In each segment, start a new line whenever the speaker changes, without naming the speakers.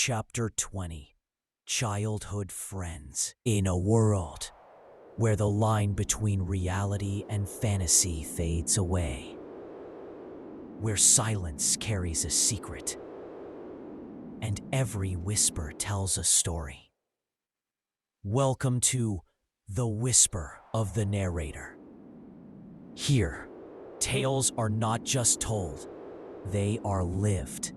Chapter 20 Childhood Friends. In a world where the line between reality and fantasy fades away, where silence carries a secret, and every whisper tells a story. Welcome to The Whisper of the Narrator. Here, tales are not just told, they are lived.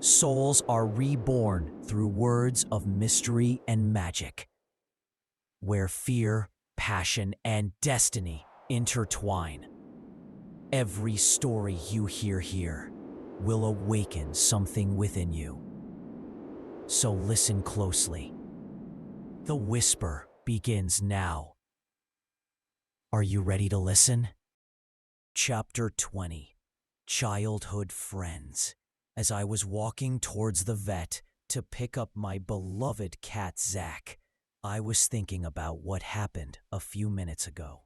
Souls are reborn through words of mystery and magic, where fear, passion, and destiny intertwine. Every story you hear here will awaken something within you. So listen closely. The whisper begins now. Are you ready to listen? Chapter 20 Childhood Friends. As I was walking towards the vet to pick up my beloved cat Zack, I was thinking about what happened a few minutes ago.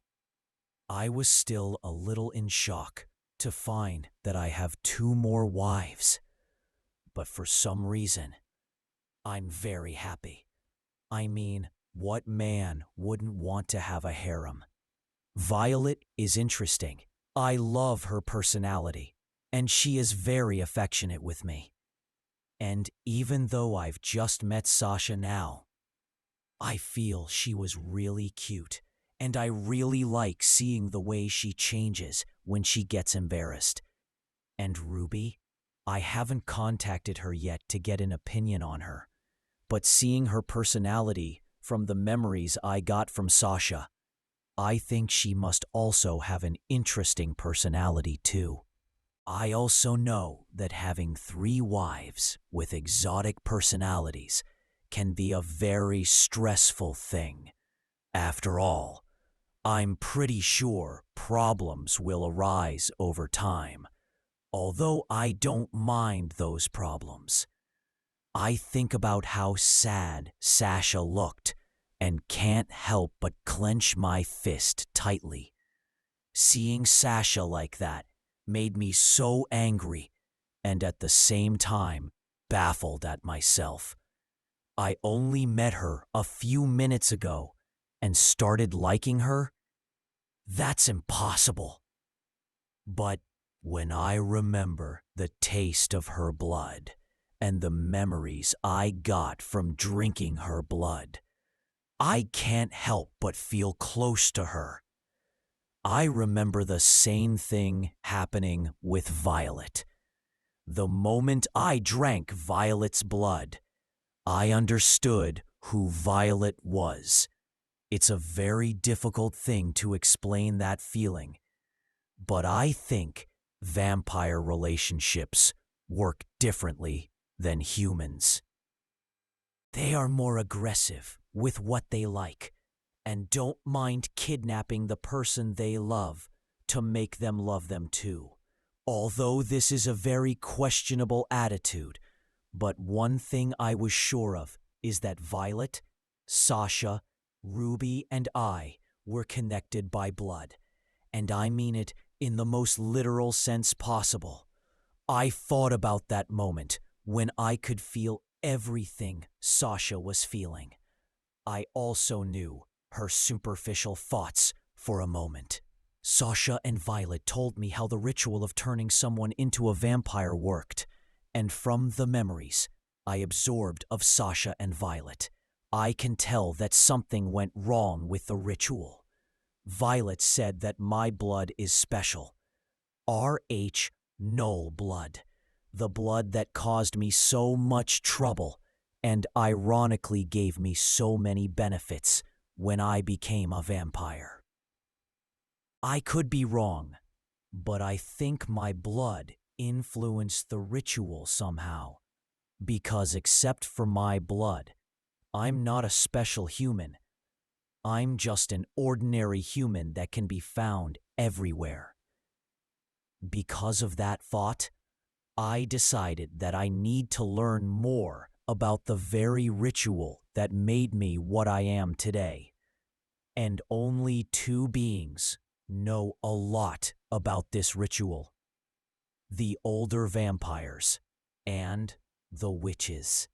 I was still a little in shock to find that I have 2 more wives. But for some reason, I'm very happy. I mean, what man wouldn't want to have a harem? Violet is interesting. I love her personality, and she is very affectionate with me. And even though I've just met Sasha now, I feel she was really cute, and I really like seeing the way she changes when she gets embarrassed. And Ruby, I haven't contacted her yet to get an opinion on her, but seeing her personality from the memories I got from Sasha, I think she must also have an interesting personality too. I also know that having 3 wives with exotic personalities can be a very stressful thing. After all, I'm pretty sure problems will arise over time, although I don't mind those problems. I think about how sad Sasha looked and can't help but clench my fist tightly. Seeing Sasha like that made me so angry and at the same time baffled at myself. I only met her a few minutes ago and started liking her? That's impossible. But when I remember the taste of her blood and the memories I got from drinking her blood, I can't help but feel close to her. I remember the same thing happening with Violet. The moment I drank Violet's blood, I understood who Violet was. It's a very difficult thing to explain that feeling, but I think vampire relationships work differently than humans. They are more aggressive with what they like, and don't mind kidnapping the person they love to make them love them too. Although this is a very questionable attitude, but one thing I was sure of is that Violet, Sasha, Ruby, and I were connected by blood, and I mean it in the most literal sense possible. I thought about that moment when I could feel everything Sasha was feeling. I also knew her superficial thoughts for a moment. Sasha and Violet told me how the ritual of turning someone into a vampire worked, and from the memories I absorbed of Sasha and Violet, I can tell that something went wrong with the ritual. Violet said that my blood is special. RH null blood, the blood that caused me so much trouble and ironically gave me so many benefits when I became a vampire. I could be wrong, but I think my blood influenced the ritual somehow, because except for my blood, I'm not a special human. I'm just an ordinary human that can be found everywhere. Because of that thought, I decided that I need to learn more about the very ritual that made me what I am today. And only 2 beings know a lot about this ritual: the older vampires and the witches.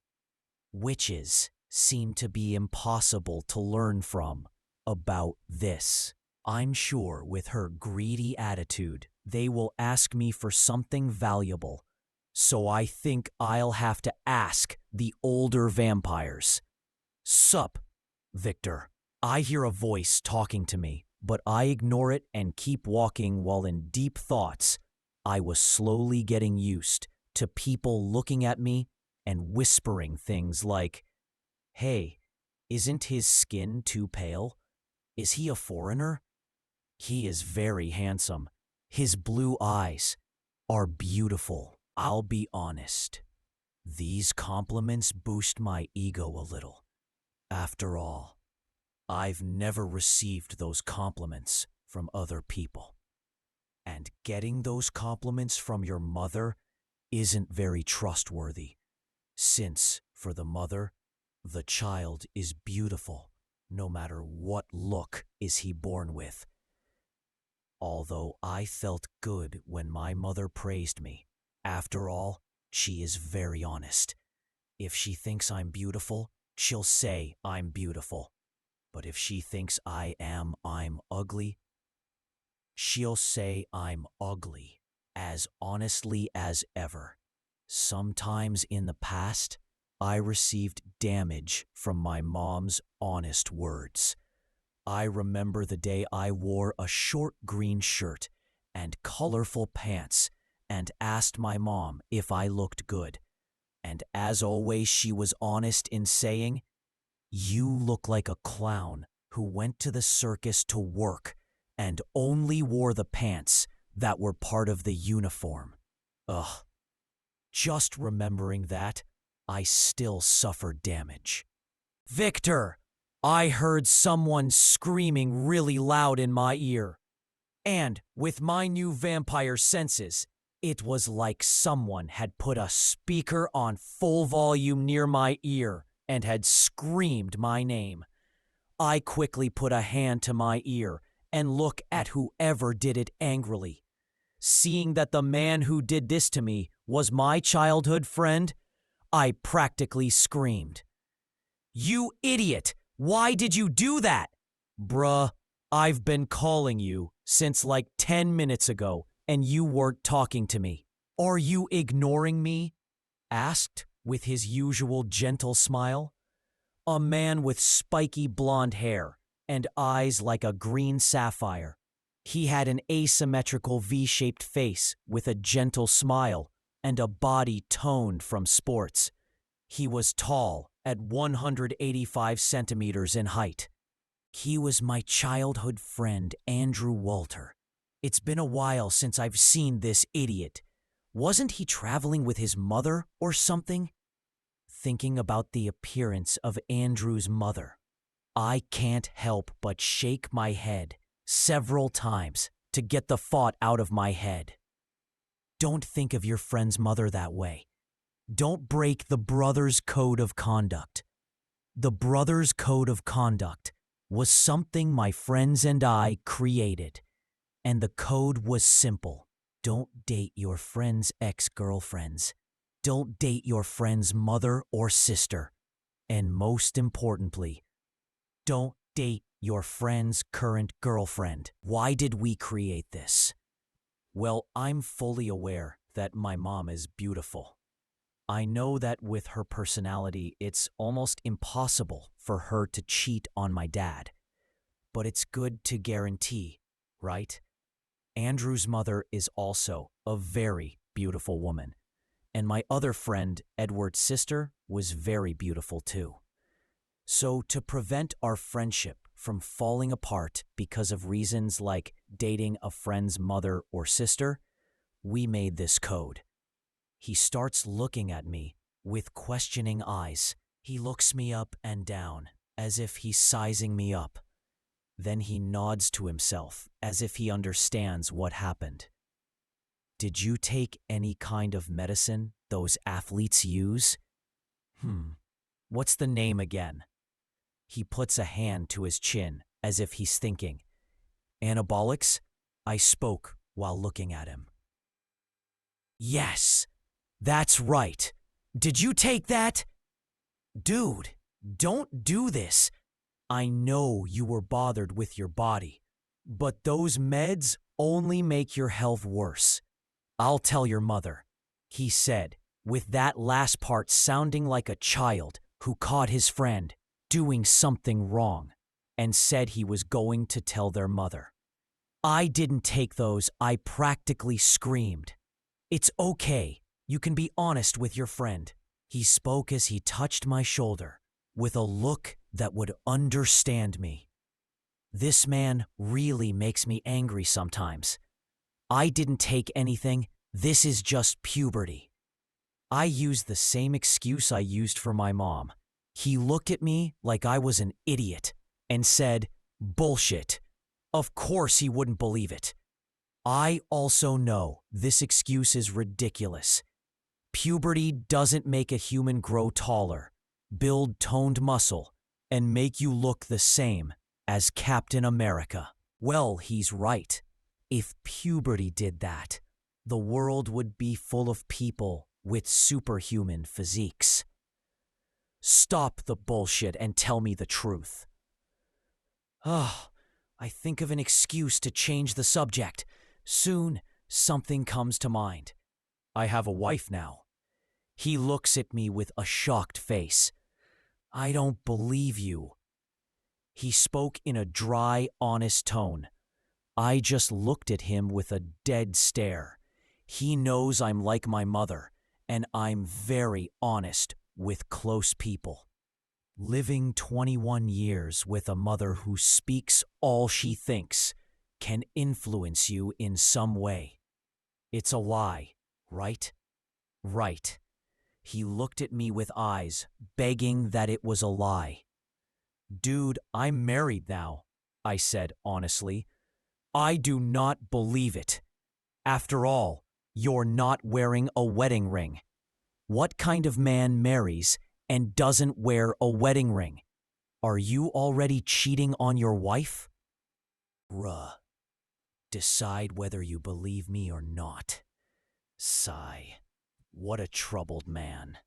Witches seem to be impossible to learn from about this. I'm sure with her greedy attitude, they will ask me for something valuable. So I think I'll have to ask the older vampires. Sup, Victor. I hear a voice talking to me, but I ignore it and keep walking while in deep thoughts. I was slowly getting used to people looking at me and whispering things like, "Hey, isn't his skin too pale? Is he a foreigner? He is very handsome. His blue eyes are beautiful." I'll be honest. These compliments boost my ego a little. After all, I've never received those compliments from other people. And getting those compliments from your mother isn't very trustworthy, since, for the mother, the child is beautiful, no matter what look is he born with. Although I felt good when my mother praised me, after all, she is very honest. If she thinks I'm beautiful, she'll say I'm beautiful. But if she thinks I'm ugly, she'll say I'm ugly, as honestly as ever. Sometimes in the past, I received damage from my mom's honest words. I remember the day I wore a short green shirt and colorful pants and asked my mom if I looked good. And as always, she was honest in saying, "You look like a clown who went to the circus to work and only wore the pants that were part of the uniform." Ugh. Just remembering that, I still suffer damage. "Victor!" I heard someone screaming really loud in my ear. And with my new vampire senses, it was like someone had put a speaker on full volume near my ear and had screamed my name. I quickly put a hand to my ear and look at whoever did it angrily. Seeing that the man who did this to me was my childhood friend, I practically screamed. "You idiot! Why did you do that?" "Bruh, I've been calling you since like 10 minutes ago and you weren't talking to me. Are you ignoring me?" asked with his usual gentle smile. A man with spiky blonde hair and eyes like a green sapphire. He had an asymmetrical V-shaped face with a gentle smile and a body toned from sports. He was tall at 185 centimeters in height. He was my childhood friend, Andrew Walter. It's been a while since I've seen this idiot. Wasn't he traveling with his mother or something? Thinking about the appearance of Andrew's mother, I can't help but shake my head several times to get the thought out of my head. Don't think of your friend's mother that way. Don't break the brother's code of conduct. The brother's code of conduct was something my friends and I created. And the code was simple. Don't date your friend's ex-girlfriends. Don't date your friend's mother or sister. And most importantly, don't date your friend's current girlfriend. Why did we create this? Well, I'm fully aware that my mom is beautiful. I know that with her personality, it's almost impossible for her to cheat on my dad. But it's good to guarantee, right? Andrew's mother is also a very beautiful woman. And my other friend, Edward's sister, was very beautiful too. So to prevent our friendship from falling apart because of reasons like dating a friend's mother or sister, we made this code. He starts looking at me with questioning eyes. He looks me up and down as if he's sizing me up. Then he nods to himself as if he understands what happened. "Did you take any kind of medicine those athletes use?" What's the name again?" He puts a hand to his chin as if he's thinking. "Anabolics?" I spoke while looking at him. "Yes, that's right. Did you take that?" Dude, don't do this. I know you were bothered with your body, but those meds only make your health worse. I'll tell your mother, he said, with that last part sounding like a child who caught his friend doing something wrong and said he was going to tell their mother. I didn't take those, I practically screamed. It's okay, you can be honest with your friend. He spoke as he touched my shoulder, with a look that would understand me. This man really makes me angry sometimes. I didn't take anything, this is just puberty. I used the same excuse I used for my mom. He looked at me like I was an idiot and said, "Bullshit." Of course he wouldn't believe it. I also know this excuse is ridiculous. Puberty doesn't make a human grow taller, build toned muscle, and make you look the same as Captain America. Well, he's right. If puberty did that, the world would be full of people with superhuman physiques. Stop the bullshit and tell me the truth. I think of an excuse to change the subject. Soon, something comes to mind. I have a wife now. He looks at me with a shocked face. I don't believe you. He spoke in a dry, honest tone. I just looked at him with a dead stare. He knows I'm like my mother, and I'm very honest with close people. Living 21 years with a mother who speaks all she thinks can influence you in some way. It's a lie, right? Right. He looked at me with eyes, begging that it was a lie. Dude, I'm married now, I said honestly. I do not believe it. After all, you're not wearing a wedding ring. What kind of man marries and doesn't wear a wedding ring? Are you already cheating on your wife? Bruh. Decide whether you believe me or not. Sigh. What a troubled man.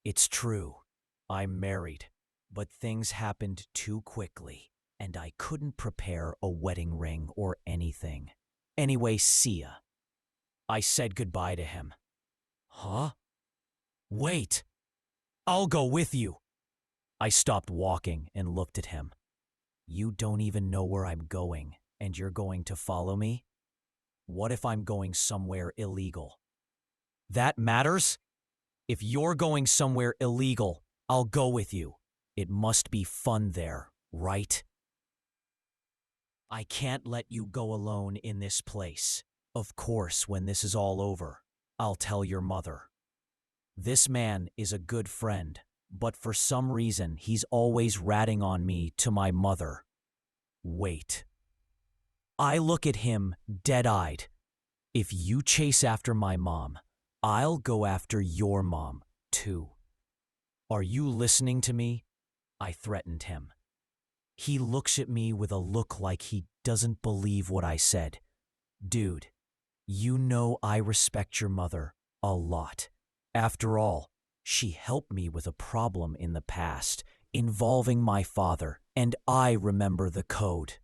It's true. I'm married, but things happened too quickly, and I couldn't prepare a wedding ring or anything. Anyway, see ya. I said goodbye to him. Huh? Wait! I'll go with you! I stopped walking and looked at him. You don't even know where I'm going, and you're going to follow me? What if I'm going somewhere illegal? That matters? If you're going somewhere illegal, I'll go with you. It must be fun there, right? I can't let you go alone in this place. Of course, when this is all over, I'll tell your mother. This man is a good friend, but for some reason he's always ratting on me to my mother. Wait. I look at him dead-eyed. If you chase after my mom, I'll go after your mom, too. Are you listening to me? I threatened him. He looks at me with a look like he doesn't believe what I said. Dude, you know I respect your mother a lot. After all, she helped me with a problem in the past involving my father, and I remember the code.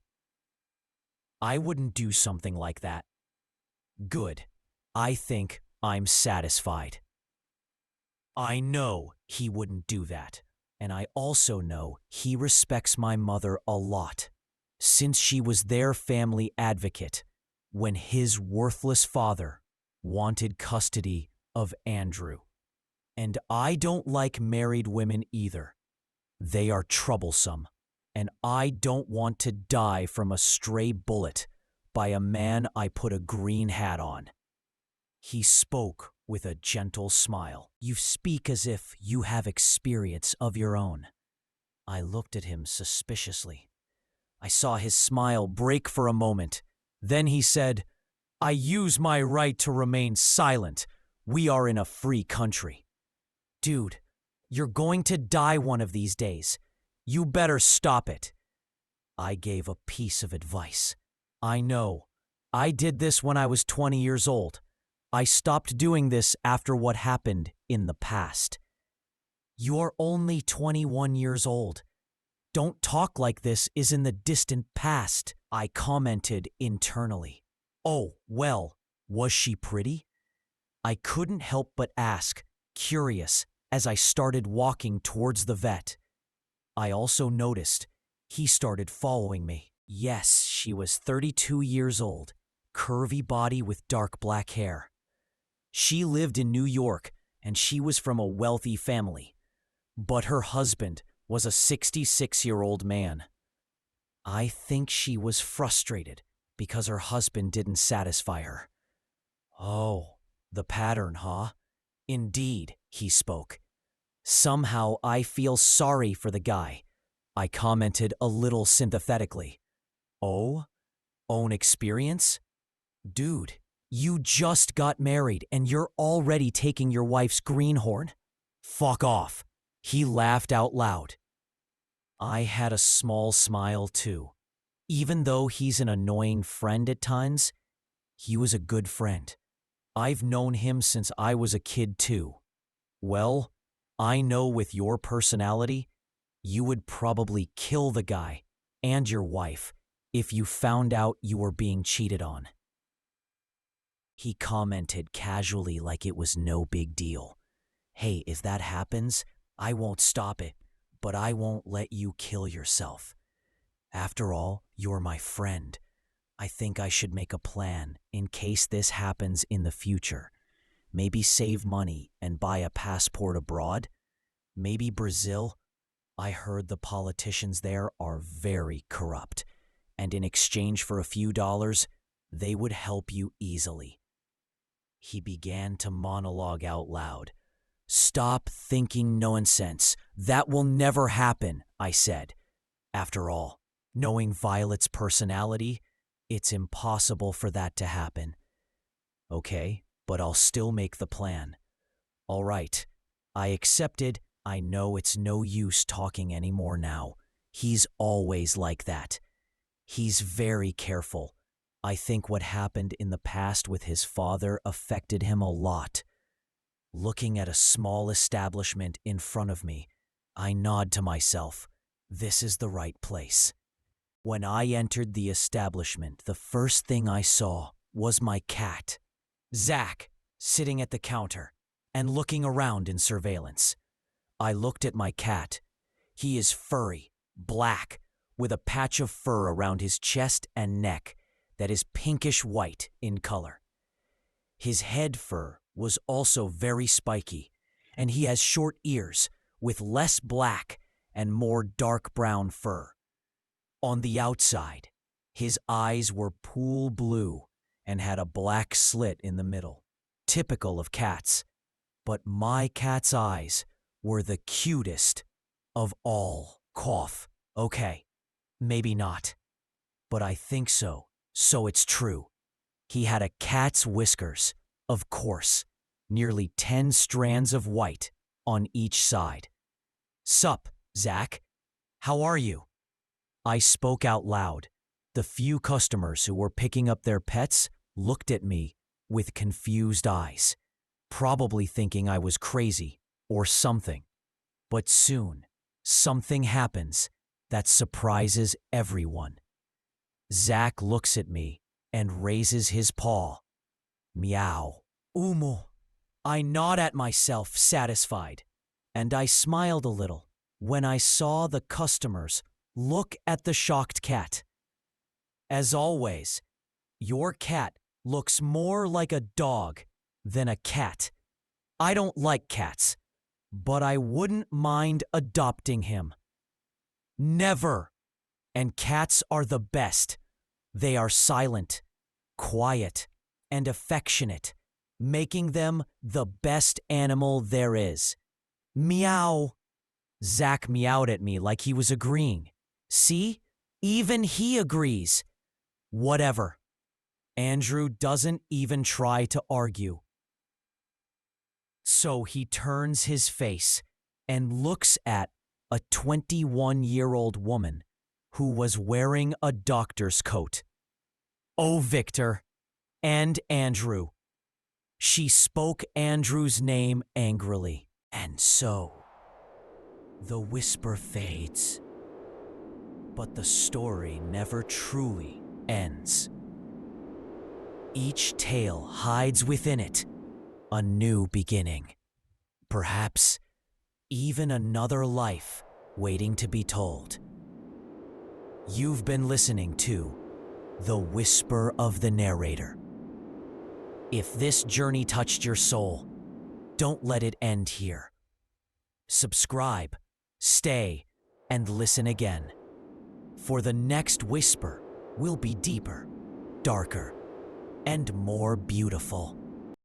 I wouldn't do something like that. Good. I think I'm satisfied. I know he wouldn't do that, and I also know he respects my mother a lot, since she was their family advocate when his worthless father wanted custody of Andrew. And I don't like married women either. They are troublesome, and I don't want to die from a stray bullet by a man I put a green hat on. He spoke with a gentle smile. You speak as if you have experience of your own. I looked at him suspiciously. I saw his smile break for a moment. Then he said, I use my right to remain silent. We are in a free country. Dude, you're going to die one of these days. You better stop it. I gave a piece of advice. I know. I did this when I was 20 years old. I stopped doing this after what happened in the past. You're only 21 years old. Don't talk like this is in the distant past, I commented internally. Oh, well, was she pretty? I couldn't help but ask, curious, as I started walking towards the vet. I also noticed he started following me. Yes, she was 32 years old, curvy body with dark black hair. She lived in New York and she was from a wealthy family. But her husband was a 66-year-old man. I think she was frustrated because her husband didn't satisfy her. Oh, the pattern, huh? Indeed, he spoke. Somehow I feel sorry for the guy, I commented a little sympathetically. Oh? Own experience? Dude, you just got married and you're already taking your wife's greenhorn. Fuck off. He laughed out loud. I had a small smile too. Even though he's an annoying friend at times, he was a good friend. I've known him since I was a kid too. Well, I know with your personality, you would probably kill the guy and your wife if you found out you were being cheated on. He commented casually like it was no big deal. Hey, if that happens, I won't stop it, but I won't let you kill yourself. After all, you're my friend. I think I should make a plan in case this happens in the future. Maybe save money and buy a passport abroad. Maybe Brazil. I heard the politicians there are very corrupt, and in exchange for a few dollars, they would help you easily. He began to monologue out loud. Stop thinking nonsense. That will never happen, I said. After all, knowing Violet's personality, it's impossible for that to happen. Okay, but I'll still make the plan. All right, I accepted. I know it's no use talking anymore now. He's always like that. He's very careful. I think what happened in the past with his father affected him a lot. Looking at a small establishment in front of me, I nod to myself. This is the right place. When I entered the establishment, the first thing I saw was my cat, Zack, sitting at the counter and looking around in surveillance. I looked at my cat. He is furry, black, with a patch of fur around his chest and neck that is pinkish white in color. His head fur was also very spiky, and he has short ears with less black and more dark brown fur. On the outside, his eyes were pool blue and had a black slit in the middle, typical of cats. But my cat's eyes were the cutest of all. Cough. Okay, maybe not, but I think so, so it's true. He had a cat's whiskers, of course, nearly 10 strands of white on each side. Sup, Zack? How are you? I spoke out loud. The few customers who were picking up their pets looked at me with confused eyes, probably thinking I was crazy or something. But soon, something happens that surprises everyone. Zack looks at me and raises his paw. Meow. Umu. I nod at myself, satisfied, and I smiled a little when I saw the customers look at the shocked cat. As always, your cat looks more like a dog than a cat. I don't like cats, but I wouldn't mind adopting him. Never. And cats are the best. They are silent, quiet, and affectionate, making them the best animal there is. Meow. Zack meowed at me like he was agreeing. See? Even he agrees. Whatever. Andrew doesn't even try to argue. So he turns his face and looks at a 21-year-old woman who was wearing a doctor's coat. Oh, Victor and Andrew. She spoke Andrew's name angrily. And so, The whisper fades, but the story never truly ends. Each tale hides within it a new beginning, perhaps even another life waiting to be told. You've been listening to The Whisper of the Narrator. If this journey touched your soul, don't let it end here. Subscribe, stay, and listen again. For the next whisper will be deeper, darker, and more beautiful.